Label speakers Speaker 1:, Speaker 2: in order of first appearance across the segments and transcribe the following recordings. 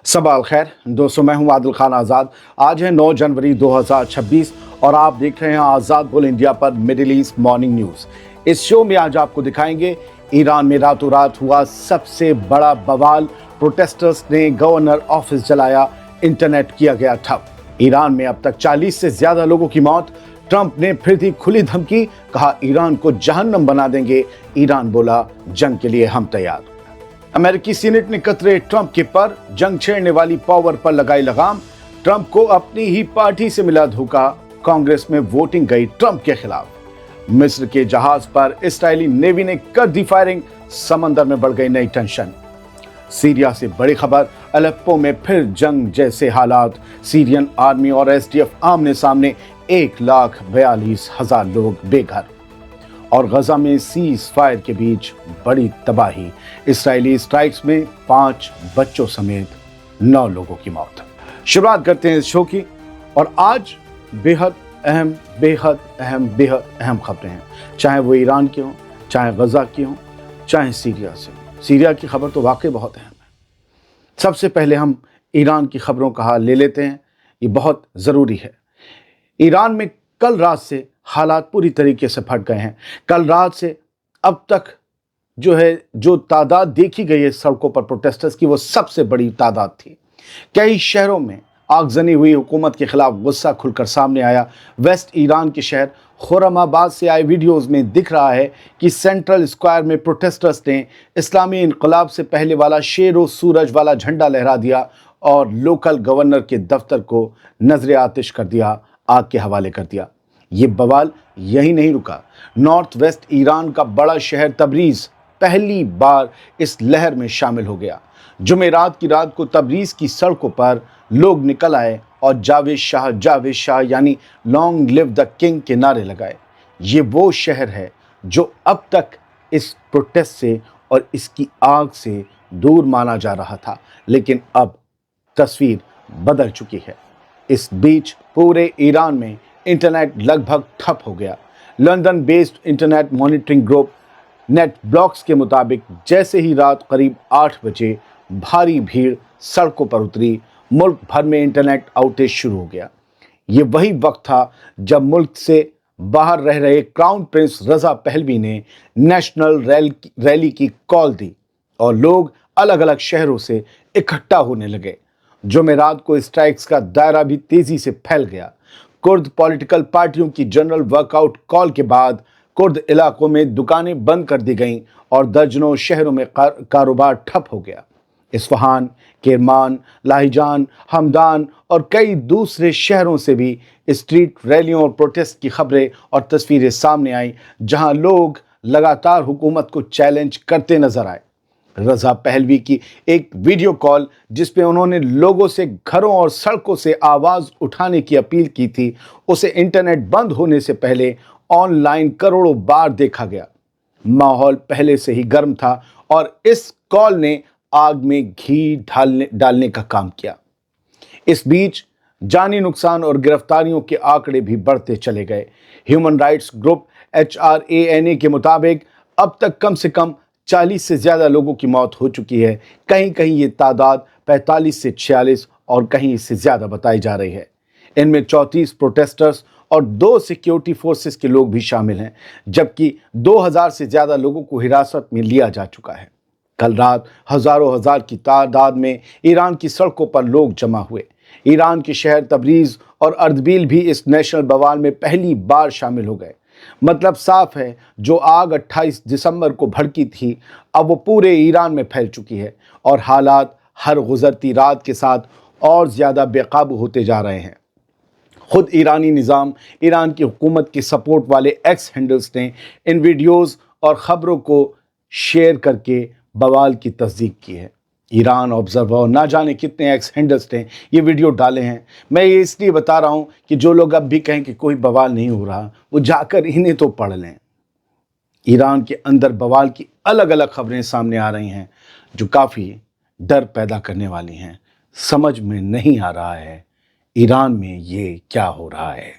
Speaker 1: सबाल खैर दोस्तों, मैं हूं आदिल खान आज़ाद। आज है 9 जनवरी 2026 और आप देख रहे हैं आज़ाद बोल इंडिया पर मिडिल ईस्ट मॉर्निंग न्यूज़। इस शो में आज आपको दिखाएंगे ईरान में रातों रात हुआ सबसे बड़ा बवाल। प्रोटेस्टर्स ने गवर्नर ऑफिस जलाया, इंटरनेट किया गया ठप। ईरान में अब तक 40 से ज्यादा लोगों की मौत। ट्रंप ने फिर दी खुली धमकी, कहा ईरान को जहन्नम बना देंगे। ईरान बोला जंग के लिए हम तैयार। अमेरिकी सीनेट ने कतरे ट्रंप के पर, जंग छेड़ने वाली पावर पर लगाई लगाम। ट्रंप को अपनी ही पार्टी से मिला धोखा, कांग्रेस में वोटिंग गई ट्रंप के खिलाफ। मिस्र के जहाज पर इस्राएली नेवी ने कर दी फायरिंग, समंदर में बढ़ गई नई टेंशन। सीरिया से बड़ी खबर, अलेप्पो में फिर जंग जैसे हालात। सीरियन आर्मी और एसडीएफ आमने सामने, 1,42,000 लोग बेघर। और गजा में सीज फायर के बीच बड़ी तबाही। इस्राएली स्ट्राइक्स में 5 बच्चों समेत 9 लोगों की मौत। शुरुआत करते हैं इस शो की, और आज बेहद अहम खबरें हैं, चाहे वो ईरान की हों, चाहे गजा की हों, चाहे सीरिया से। सीरिया की खबर तो वाकई बहुत अहम है। सबसे पहले हम ईरान की खबरों का हाल ले लेते हैं, ये बहुत ज़रूरी है। ईरान में कल रात से हालात पूरी तरीके से फट गए हैं। कल रात से अब तक जो तादाद देखी गई है सड़कों पर प्रोटेस्टर्स की, वो सबसे बड़ी तादाद थी। कई शहरों में आगजनी हुई, हुकूमत के खिलाफ गुस्सा खुलकर सामने आया। वेस्ट ईरान के शहर खुर्रमाबाद से आए वीडियोस में दिख रहा है कि सेंट्रल स्क्वायर में प्रोटेस्टर्स ने इस्लामी इनकलाब से पहले वाला शेर सूरज वाला झंडा लहरा दिया और लोकल गवर्नर के दफ्तर को नजर आतिश कर दिया, आग के हवाले कर दिया। ये बवाल यही नहीं रुका। नॉर्थ वेस्ट ईरान का बड़ा शहर तबरीज पहली बार इस लहर में शामिल हो गया। जुमेरात की रात को तबरीज की सड़कों पर लोग निकल आए और जावेद शाह यानी लॉन्ग लिव द किंग के नारे लगाए। ये वो शहर है जो अब तक इस प्रोटेस्ट से और इसकी आग से दूर माना जा रहा था, लेकिन अब तस्वीर बदल चुकी है। इस बीच पूरे ईरान में इंटरनेट लगभग ठप हो गया। London based internet monitoring group net blocks के मुताबिक जैसे ही रात करीब 8 बजे भारी भीड़ सड़कों पर उतरी, मुल्क भर में इंटरनेट आउटेज शुरू हो गया। ये वही वक्त था जब मुल्क से बाहर रह रहे क्राउन प्रिंस रजा पहलवी ने नेशनल रैली की कॉल दी और लोग अलग अलग शहरों से इकट्ठा होने लगे। जुमेरात को स्ट्राइक्स का दायरा भी तेजी से फैल गया। कुर्द पॉलिटिकल पार्टियों की जनरल वर्कआउट कॉल के बाद कुर्द इलाकों में दुकानें बंद कर दी गईं और दर्जनों शहरों में कारोबार ठप हो गया। इस्फहान, किरमान, लाहिजान, हमदान और कई दूसरे शहरों से भी स्ट्रीट रैलियों और प्रोटेस्ट की खबरें और तस्वीरें सामने आईं, जहां लोग लगातार हुकूमत को चैलेंज करते नजर आए। रजा पहलवी की एक वीडियो कॉल जिसपे उन्होंने लोगों से घरों और सड़कों से आवाज उठाने की अपील की थी, उसे इंटरनेट बंद होने से पहले ऑनलाइन करोड़ों बार देखा गया। माहौल पहले से ही गर्म था और इस कॉल ने आग में घी डालने का काम किया। इस बीच जानी नुकसान और गिरफ्तारियों के आंकड़े भी बढ़ते चले गए। ह्यूमन राइट्स ग्रुप HRANA के मुताबिक अब तक कम से कम 40 से ज्यादा लोगों की मौत हो चुकी है। कहीं कहीं ये तादाद 45 से 46 और कहीं इससे ज्यादा बताई जा रही है। इनमें 34 प्रोटेस्टर्स और 2 सिक्योरिटी फोर्सेस के लोग भी शामिल हैं, जबकि 2000 से ज्यादा लोगों को हिरासत में लिया जा चुका है। कल रात हजारों हजार की तादाद में ईरान की सड़कों पर लोग जमा हुए। ईरान के शहर तबरीज और अर्दबिल भी इस नेशनल बवाल में पहली बार शामिल हो गए। मतलब साफ है, जो आग 28 दिसंबर को भड़की थी, अब वो पूरे ईरान में फैल चुकी है और हालात हर गुजरती रात के साथ और ज़्यादा बेकाबू होते जा रहे हैं। खुद ईरानी निज़ाम, ईरान की हुकूमत के सपोर्ट वाले एक्स हैंडल्स ने इन वीडियोज़ और ख़बरों को शेयर करके बवाल की तस्दीक की है। ईरान ऑब्जर्वर ना जाने कितने एक्स हैंडल्स ने ये वीडियो डाले हैं। मैं ये इसलिए बता रहा हूँ कि जो लोग अब भी कहें कि कोई बवाल नहीं हो रहा, वो जाकर इन्हें तो पढ़ लें। ईरान के अंदर बवाल की अलग अलग खबरें सामने आ रही हैं जो काफ़ी डर पैदा करने वाली हैं। समझ में नहीं आ रहा है ईरान में ये क्या हो रहा है।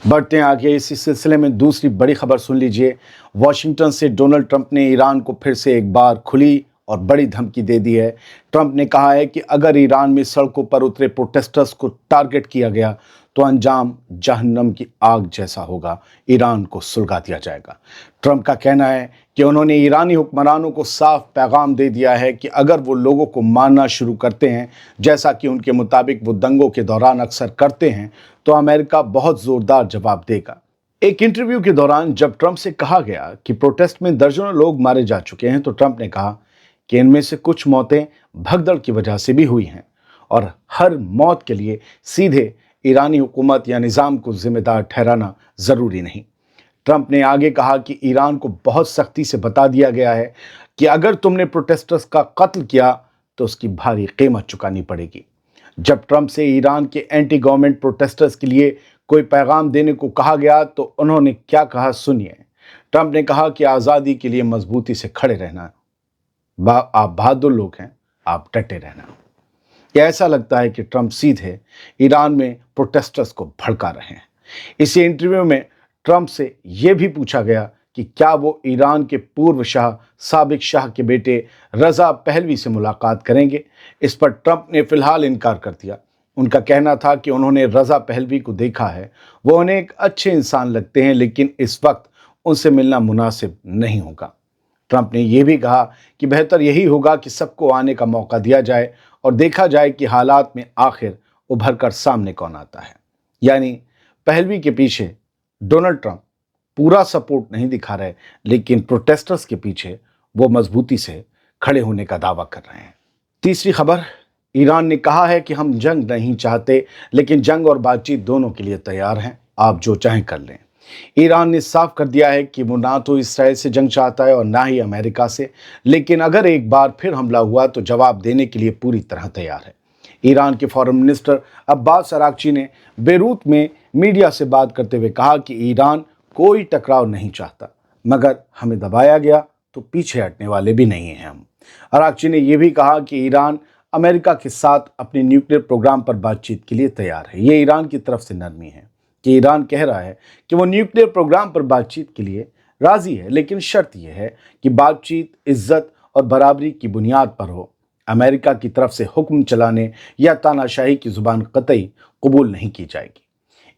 Speaker 1: बढ़ते हैं आगे। इसी सिलसिले में दूसरी बड़ी खबर सुन लीजिए। वॉशिंगटन से डोनाल्ड ट्रंप ने ईरान को फिर से एक बार खुली और बड़ी धमकी दे दी है। ट्रंप ने कहा है कि अगर ईरान में सड़कों पर उतरे प्रोटेस्टर्स को टारगेट किया गया तो अंजाम जहन्नम की आग जैसा होगा, ईरान को सुलगा दिया जाएगा। ट्रंप का कहना है कि उन्होंने ईरानी हुक्मरानों को साफ पैगाम दे दिया है कि अगर वो लोगों को मारना शुरू करते हैं, जैसा कि उनके मुताबिक वो दंगों के दौरान अक्सर करते हैं, तो अमेरिका बहुत जोरदार जवाब देगा। एक इंटरव्यू के दौरान जब ट्रंप से कहा गया कि प्रोटेस्ट में दर्जनों लोग मारे जा चुके हैं, तो ट्रंप ने कहा कि इनमें से कुछ मौतें भगदड़ की वजह से भी हुई हैं और हर मौत के लिए सीधे ईरानी हुकूमत या निज़ाम को जिम्मेदार ठहराना ज़रूरी नहीं। ट्रंप ने आगे कहा कि ईरान को बहुत सख्ती से बता दिया गया है कि अगर तुमने प्रोटेस्टर्स का कत्ल किया तो उसकी भारी कीमत चुकानी पड़ेगी। जब ट्रंप से ईरान के एंटी गवर्नमेंट प्रोटेस्टर्स के लिए कोई पैगाम देने को कहा गया तो उन्होंने क्या कहा, सुनिए। ट्रंप ने कहा कि आज़ादी के लिए मजबूती से खड़े रहना, आप बहादुर लोग हैं, आप डटे रहना। यह ऐसा लगता है कि ट्रंप सीधे ईरान में प्रोटेस्टर्स को भड़का रहे हैं। इसी इंटरव्यू में ट्रंप से यह भी पूछा गया कि क्या वो ईरान के पूर्व शाह साबिक शाह के बेटे रजा पहलवी से मुलाकात करेंगे। इस पर ट्रंप ने फिलहाल इनकार कर दिया। उनका कहना था कि उन्होंने रजा पहलवी को देखा है, वो उन्हें एक अच्छे इंसान लगते हैं, लेकिन इस वक्त उनसे मिलना मुनासिब नहीं होगा। ट्रंप ने यह भी कहा कि बेहतर यही होगा कि सबको आने का मौका दिया जाए और देखा जाए कि हालात में आखिर उभर कर सामने कौन आता है। यानी पहलवी के पीछे डोनाल्ड ट्रंप पूरा सपोर्ट नहीं दिखा रहे, लेकिन प्रोटेस्टर्स के पीछे वो मजबूती से खड़े होने का दावा कर रहे हैं। तीसरी खबर, ईरान ने कहा है कि हम जंग नहीं चाहते, लेकिन जंग और बातचीत दोनों के लिए तैयार हैं, आप जो चाहें कर लें। ईरान ने साफ कर दिया है कि वो ना तो इसराइल से जंग चाहता है और ना ही अमेरिका से, लेकिन अगर एक बार फिर हमला हुआ तो जवाब देने के लिए पूरी तरह तैयार है। ईरान के फॉरेन मिनिस्टर अब्बास अरागची ने बेरूत में मीडिया से बात करते हुए कहा कि ईरान कोई टकराव नहीं चाहता, मगर हमें दबाया गया तो पीछे हटने वाले भी नहीं हैं हम। अरागची ने यह भी कहा कि ईरान अमेरिका के साथ अपने न्यूक्लियर प्रोग्राम पर बातचीत के लिए तैयार है। ये ईरान की तरफ से नरमी है कि ईरान कह रहा है कि वो न्यूक्लियर प्रोग्राम पर बातचीत के लिए राजी है, लेकिन शर्त यह है कि बातचीत इज्जत और बराबरी की बुनियाद पर हो। अमेरिका की तरफ से हुक्म चलाने या तानाशाही की जुबान कतई कबूल नहीं की जाएगी।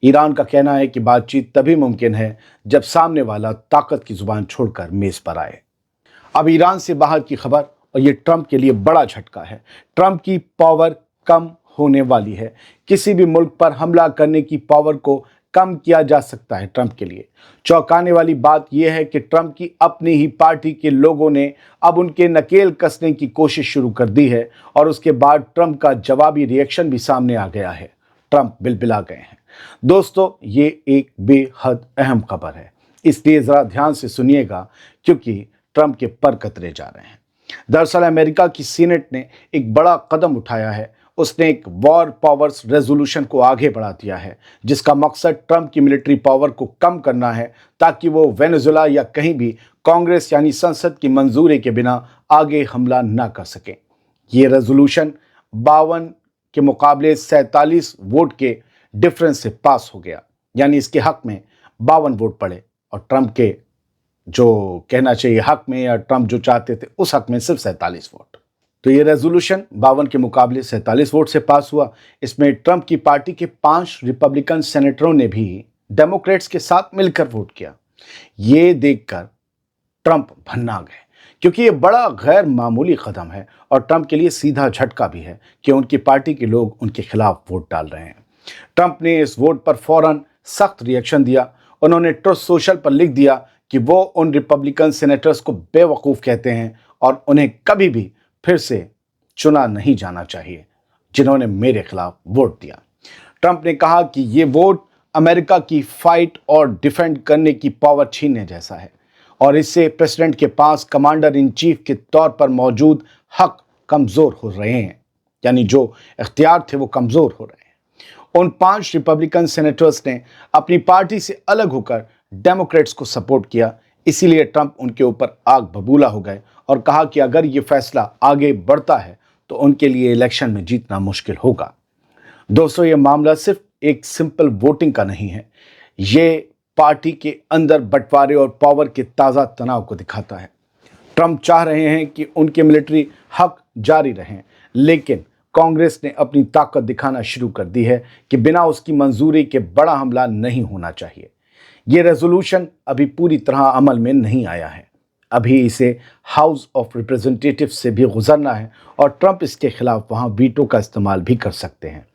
Speaker 1: ईरान का कहना है कि बातचीत तभी मुमकिन है जब सामने वाला ताकत की जुबान छोड़कर मेज पर आए। अब ईरान से बाहर की खबर, और ये ट्रंप के लिए बड़ा झटका है। ट्रंप की पावर कम होने वाली है। किसी भी मुल्क पर हमला करने की पावर को कम किया जा सकता है ट्रंप के लिए। चौंकाने वाली बात यह है कि ट्रंप की अपनी ही पार्टी के लोगों ने अब उनके नकेल कसने की कोशिश शुरू कर दी है और उसके बाद ट्रंप का जवाबी रिएक्शन भी सामने आ गया है। ट्रंप बिलबिला गए हैं। दोस्तों, ये एक बेहद अहम खबर है, इसलिए जरा ध्यान से सुनिएगा क्योंकि ट्रंप के पर कतरे जा रहे हैं। दरअसल अमेरिका की सीनेट ने एक बड़ा कदम उठाया है। उसने एक वॉर पावर्स रेजोल्यूशन को आगे बढ़ा दिया है, जिसका मकसद ट्रंप की मिलिट्री पावर को कम करना है ताकि वो वेनेजुएला या कहीं भी कांग्रेस यानी संसद की मंजूरी के बिना आगे हमला न कर सके। ये रेजोल्यूशन 52 के मुकाबले 47 वोट के डिफरेंस से पास हो गया, यानी इसके हक में 52 वोट पड़े और ट्रंप के जो कहना चाहिए हक में या ट्रंप जो चाहते थे उस हक में सिर्फ 47 वोट। तो ये रेजोल्यूशन 52 के मुकाबले 47 वोट से पास हुआ। इसमें ट्रंप की पार्टी के 5 रिपब्लिकन सेनेटरों ने भी डेमोक्रेट्स के साथ मिलकर वोट किया। ये देखकर ट्रंप भन्ना गए, क्योंकि ये बड़ा गैर मामूली कदम है और ट्रंप के लिए सीधा झटका भी है कि उनकी पार्टी के लोग उनके खिलाफ वोट डाल रहे हैं। ट्रंप ने इस वोट पर फौरन सख्त रिएक्शन दिया। उन्होंने ट्रुथ सोशल पर लिख दिया कि वो उन रिपब्लिकन सेनेटर्स को बेवकूफ़ कहते हैं और उन्हें कभी भी फिर से चुना नहीं जाना चाहिए जिन्होंने मेरे खिलाफ वोट दिया। ट्रंप ने कहा कि ये वोट अमेरिका की फाइट और डिफेंड करने की पावर छीनने जैसा है और इससे प्रेसिडेंट के पास कमांडर इन चीफ के तौर पर मौजूद हक कमज़ोर हो रहे हैं, यानी जो इख्तियार थे वो कमज़ोर हो रहे हैं। उन 5 रिपब्लिकन सेनेटर्स ने अपनी पार्टी से अलग होकर डेमोक्रेट्स को सपोर्ट किया, इसीलिए ट्रंप उनके ऊपर आग बबूला हो गए और कहा कि अगर ये फैसला आगे बढ़ता है तो उनके लिए इलेक्शन में जीतना मुश्किल होगा। दोस्तों, ये मामला सिर्फ एक सिंपल वोटिंग का नहीं है, ये पार्टी के अंदर बंटवारे और पावर के ताज़ा तनाव को दिखाता है। ट्रंप चाह रहे हैं कि उनके मिलिट्री हक जारी रहें, लेकिन कांग्रेस ने अपनी ताकत दिखाना शुरू कर दी है कि बिना उसकी मंजूरी के बड़ा हमला नहीं होना चाहिए। ये रेजोल्यूशन अभी पूरी तरह अमल में नहीं आया है, अभी इसे हाउस ऑफ रिप्रेजेंटेटिव से भी गुजरना है और ट्रंप इसके खिलाफ वहां वीटो का इस्तेमाल भी कर सकते हैं।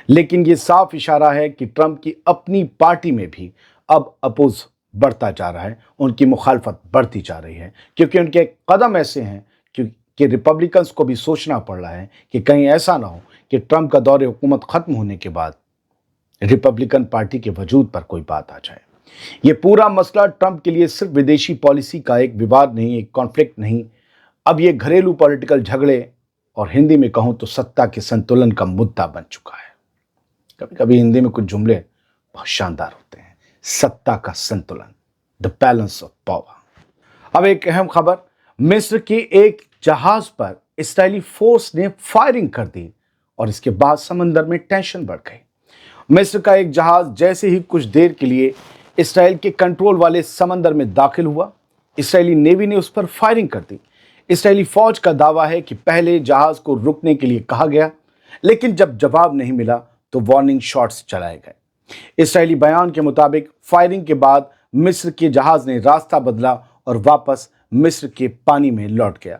Speaker 1: लेकिन ये साफ इशारा है कि ट्रंप की अपनी पार्टी में भी अब अपोज बढ़ता जा रहा है, उनकी मुखालफत बढ़ती जा रही है, क्योंकि उनके कदम ऐसे हैं कि रिपब्लिकन्स को भी सोचना पड़ रहा है कि कहीं ऐसा ना हो कि ट्रंप का दौर हुकूमत खत्म होने के बाद रिपब्लिकन पार्टी के वजूद पर कोई बात आ जाए। ये पूरा मसला ट्रंप के लिए सिर्फ विदेशी पॉलिसी का एक विवाद नहीं, एक कॉन्फ्लिक्ट नहीं, अब ये घरेलू पॉलिटिकल झगड़े और हिंदी में कहूं तो सत्ता के संतुलन का मुद्दा बन चुका है। कभी कभी हिंदी में कुछ जुमले बहुत शानदार होते हैं। सत्ता का संतुलन, द बैलेंस ऑफ पावर। अब एक अहम खबर, मिस्र के एक जहाज पर इस्राएली फोर्स ने फायरिंग कर दी और इसके बाद समंदर में टेंशन बढ़ गई। मिस्र का एक जहाज जैसे ही कुछ देर के लिए इस्राएल के कंट्रोल वाले समंदर में दाखिल हुआ, इस्राएली नेवी ने उस पर फायरिंग कर दी। इस्राएली फौज का दावा है कि पहले जहाज को रुकने के लिए कहा गया, लेकिन जब जवाब नहीं मिला तो वार्निंग शॉट्स चलाए गए। इस्राएली बयान के मुताबिक फायरिंग के बाद मिस्र के जहाज ने रास्ता बदला और वापस मिस्र के पानी में लौट गया।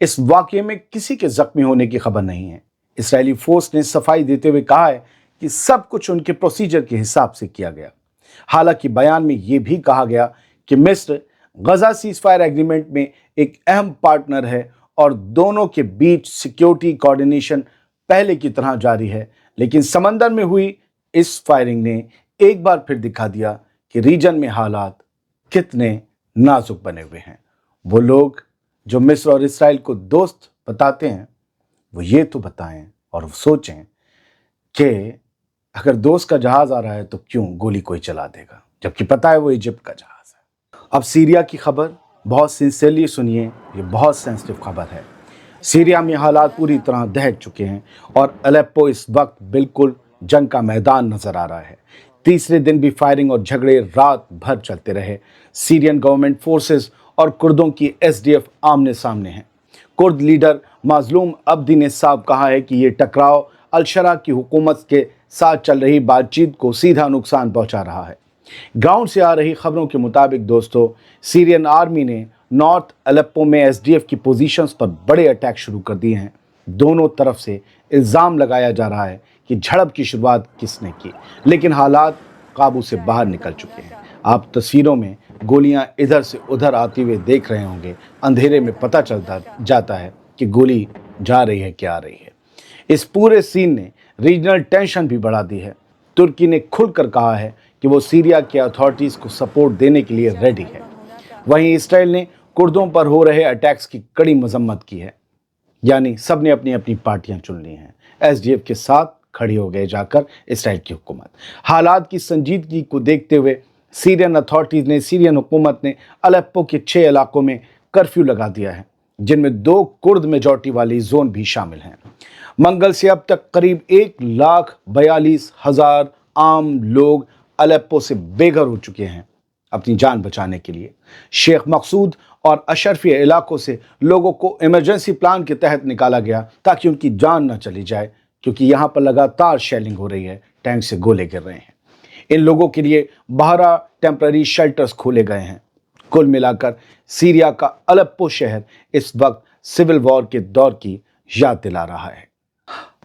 Speaker 1: इस वाकये में किसी के जख्मी होने की खबर नहीं है। इस्राएली फोर्स ने सफाई देते हुए कहा है कि सब कुछ उनके प्रोसीजर के हिसाब से किया गया। हालांकि बयान में यह भी कहा गया कि मिस्र गजा सीजफायर एग्रीमेंट में एक अहम पार्टनर है और दोनों के बीच सिक्योरिटी कोऑर्डिनेशन पहले की तरह जारी है, लेकिन समंदर में हुई इस फायरिंग ने एक बार फिर दिखा दिया कि रीजन में हालात कितने नाजुक बने हुए हैं। वो लोग जो मिस्र और इस्राएल को दोस्त बताते हैं, वो ये तो बताएं और सोचें कि अगर दोस्त का जहाज आ रहा है तो क्यों गोली कोई चला देगा, जबकि पता है वो इजिप्ट का जहाज है। अब सीरिया की खबर बहुत सिंसियरली सुनिए, ये बहुत सेंसिटिव खबर है। सीरिया में हालात पूरी तरह दहक चुके हैं और अलेप्पो इस वक्त बिल्कुल जंग का मैदान नजर आ रहा है। तीसरे दिन भी फायरिंग और झगड़े रात भर चलते रहे। सीरियन गवर्नमेंट फोर्सेस और कुर्दों की एसडीएफ आमने सामने हैं। कुर्द लीडर मजलूम अब्दी ने साफ कहा है कि ये टकराव अल-शरा की हुकूमत के साथ चल रही बातचीत को सीधा नुकसान पहुंचा रहा है। ग्राउंड से आ रही खबरों के मुताबिक दोस्तों, सीरियन आर्मी ने नॉर्थ अलेप्पो में एसडीएफ की पोजीशंस पर बड़े अटैक शुरू कर दिए हैं। दोनों तरफ से इल्ज़ाम लगाया जा रहा है कि झड़प की शुरुआत किसने की, लेकिन हालात काबू से बाहर निकल चुके हैं। आप तस्वीरों में गोलियां इधर से उधर आते हुए देख रहे होंगे। अंधेरे में पता चलता जाता है कि गोली जा रही है कि आ रही है। इस पूरे सीन ने रीजनल टेंशन भी बढ़ा दी है। तुर्की ने खुलकर कहा है कि वो सीरिया के अथॉरिटीज़ को सपोर्ट देने के लिए रेडी है। वहीं इसराइल ने कुर्दों पर हो रहे अटैक्स की कड़ी मजम्मत की है। यानी सब ने अपनी अपनी पार्टियां चुन ली हैं। एसडीएफ के साथ खड़ी हो गए जाकर इसराइल की हुकूमत। हालात की संजीदगी को देखते हुए सीरियन अथॉरिटीज़ ने, सीरियन हुकूमत ने अलेप्पो के 6 इलाकों में कर्फ्यू लगा दिया है, जिनमें 2 कुर्द मेजॉरिटी वाली जोन भी शामिल हैं। मंगल से अब तक करीब 1,42,000 आम लोग अलेप्पो से बेघर हो चुके हैं अपनी जान बचाने के लिए। शेख मकसूद और अशरफिया इलाकों से लोगों को इमरजेंसी प्लान के तहत निकाला गया ताकि उनकी जान न चली जाए, क्योंकि यहाँ पर लगातार शेलिंग हो रही है, टैंक से गोले गिर रहे हैं। इन लोगों के लिए 12 टेम्पररी शेल्टर्स खोले गए हैं। कुल मिलाकर सीरिया का अलेप्पो शहर इस वक्त सिविल वॉर के दौर की याद दिला रहा है।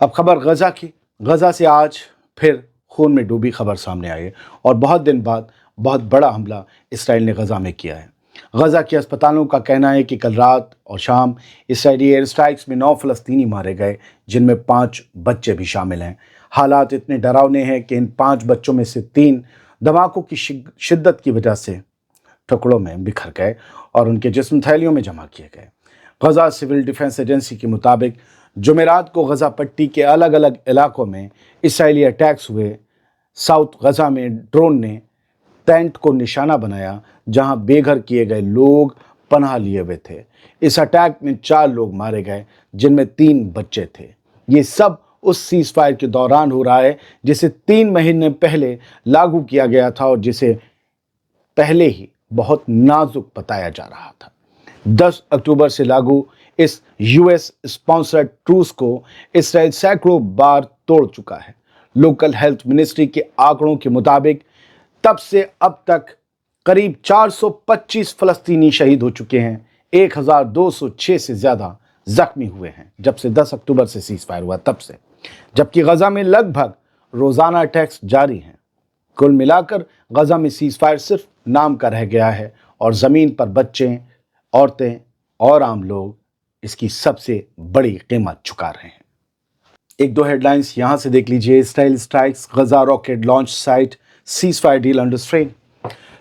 Speaker 1: अब खबर गजा की। गजा से आज फिर खून में डूबी खबर सामने आई है और बहुत दिन बाद बहुत बड़ा हमला इसराइल ने गजा में किया है। गजा के अस्पतालों का कहना है कि कल रात और शाम इसराइली एयर स्ट्राइक्स में 9 फ़लस्तीनी मारे गए, जिनमें 5 बच्चे भी शामिल हैं। हालात इतने डरावने हैं कि इन 5 बच्चों में से 3 धमाकों की शिद्दत की वजह से टुकड़ों में बिखर गए और उनके जिस्म थैलियों में जमा किए गए। गजा सिविल डिफेंस एजेंसी के मुताबिक जुमेरात को गजा पट्टी के अलग अलग इलाकों में इसराइली अटैक्स हुए। साउथ गजा में ड्रोन ने टेंट को निशाना बनाया जहां बेघर किए गए लोग पनाह लिए हुए थे। इस अटैक में 4 लोग मारे गए, जिनमें 3 बच्चे थे। ये सब उस सीज फायर के दौरान हो रहा है जिसे 3 महीने पहले लागू किया गया था और जिसे पहले ही बहुत नाजुक बताया जा रहा था। 10 अक्टूबर से लागू इस यूएस स्पॉन्सर्ड ट्रूस को इसराइल सैकड़ों बार तोड़ चुका है। लोकल हेल्थ मिनिस्ट्री के आंकड़ों के मुताबिक तब से अब तक करीब 425 फलस्तीनी शहीद हो चुके हैं, 1206 से ज्यादा जख्मी हुए हैं जब से 10 अक्टूबर से सीज फायर हुआ तब से, जबकि गजा में लगभग रोजाना अटैक्स जारी हैं। कुल मिलाकर गजा में सीज फायर सिर्फ नाम का रह गया है और जमीन पर बच्चे, औरतें और आम लोग इसकी सबसे बड़ी कीमत चुका रहे हैं। एक दो हेडलाइंस यहां से देख लीजिए। Israel strikes Gaza rocket launch site, ceasefire deal under strain.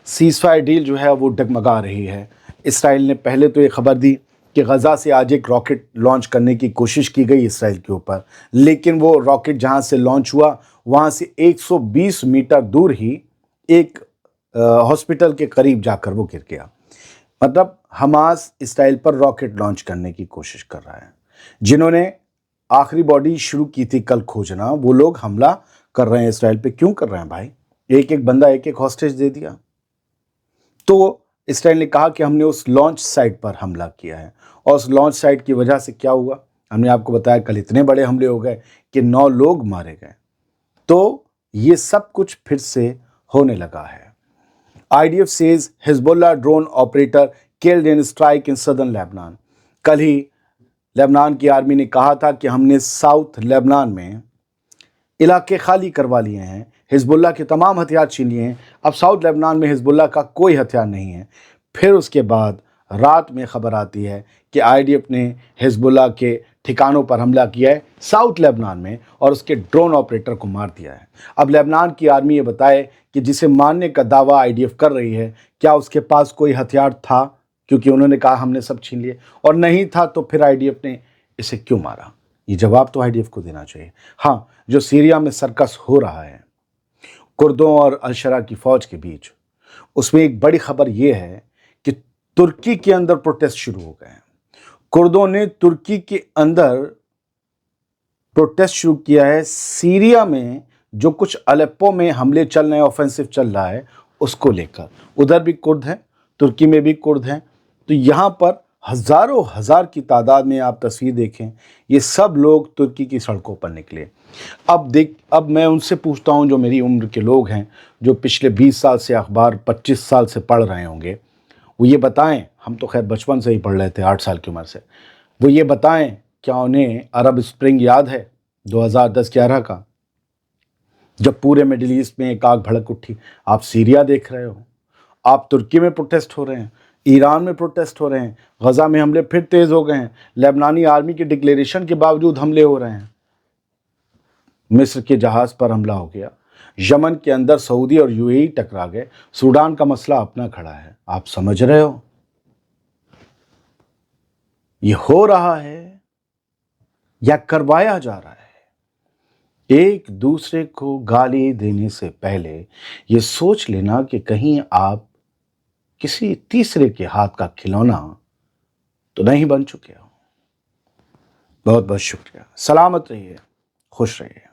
Speaker 1: Ceasefire deal जो है वो डगमगा रही है। इसराइल ने पहले तो ये खबर दी कि गजा से आज एक रॉकेट लॉन्च करने की कोशिश की गई इसराइल के ऊपर, लेकिन वो रॉकेट जहां से लॉन्च हुआ वहां से 120 मीटर दूर ही एक हॉस्पिटल के करीब जाकर वो गिर गया। मतलब हमास इसराइल पर रॉकेट लॉन्च करने की कोशिश कर रहा है। जिन्होंने आखिरी बॉडी शुरू की थी कल खोजना, वो लोग हमला कर रहे हैं इसराइल पे। क्यों कर रहे हैं भाई? एक एक बंदा एक एक हॉस्टेज दे दिया। तो इसराइल ने कहा कि हमने उस लॉन्च साइट पर हमला किया है, और उस लॉन्च साइट की वजह से क्या हुआ, हमने आपको बताया कल इतने बड़े हमले हो गए कि 9 लोग मारे गए। तो ये सब कुछ फिर से होने लगा है। IDF says Hezbollah drone operator killed in strike in southern Lebanon। कल ही लेबनान की आर्मी ने कहा था कि हमने साउथ लेबनान में इलाके खाली करवा लिए हैं, हिजबुल्लाह के तमाम हथियार छीन लिए हैं। अब साउथ लेबनान में हिजबुल्लाह का कोई हथियार नहीं है। फिर उसके बाद रात में खबर आती है कि IDF ने हिजबुल्लाह के ठिकानों पर हमला किया है साउथ लेबनान में और उसके ड्रोन ऑपरेटर को मार दिया है। अब लेबनान की आर्मी ये बताए कि जिसे मारने का दावा IDF कर रही है, क्या उसके पास कोई हथियार था, क्योंकि उन्होंने कहा हमने सब छीन लिए, और नहीं था तो फिर IDF ने इसे क्यों मारा? ये जवाब तो IDF को देना चाहिए। हाँ, जो सीरिया में सर्कस हो रहा है कुर्दों और अल-शरा की फौज के बीच, उसमें एक बड़ी खबर यह है कि तुर्की के अंदर प्रोटेस्ट शुरू हो गए हैं। कुर्दों ने तुर्की के अंदर प्रोटेस्ट शुरू किया है सीरिया में जो कुछ अलेप्पो में हमले चल रहे हैं, ऑफेंसिव चल रहा है, उसको लेकर। उधर भी कुर्द हैं, तुर्की में भी कुर्द हैं। तो यहाँ पर हजारों हजार की तादाद में आप तस्वीर देखें, ये सब लोग तुर्की की सड़कों पर निकले। अब मैं उनसे पूछता हूँ जो मेरी उम्र के लोग हैं, जो पिछले 20 साल से अखबार 25 साल से पढ़ रहे होंगे, वो ये बताएं, हम तो खैर बचपन से ही पढ़ रहे थे 8 साल की उम्र से, वो ये बताएं क्या उन्हें अरब स्प्रिंग याद है 2010-11 का, जब पूरे मिडिल ईस्ट में एक आग भड़क उठी। आप सीरिया देख रहे हो, आप तुर्की में प्रोटेस्ट हो रहे हैं, ईरान में प्रोटेस्ट हो रहे हैं, गजा में हमले फिर तेज हो गए हैं, लेबनानी आर्मी के डिक्लेरेशन के बावजूद हमले हो रहे हैं। मिस्र के जहाज पर हमला हो गया, यमन के अंदर सऊदी और UAE टकरा गए, सूडान का मसला अपना खड़ा है। आप समझ रहे हो ये हो रहा है या करवाया जा रहा है? एक दूसरे को गाली देने से पहले ये सोच लेना कि कहीं आप किसी तीसरे के हाथ का खिलौना तो नहीं बन चुके हो। बहुत बहुत शुक्रिया। सलामत रहिए, खुश रहिए।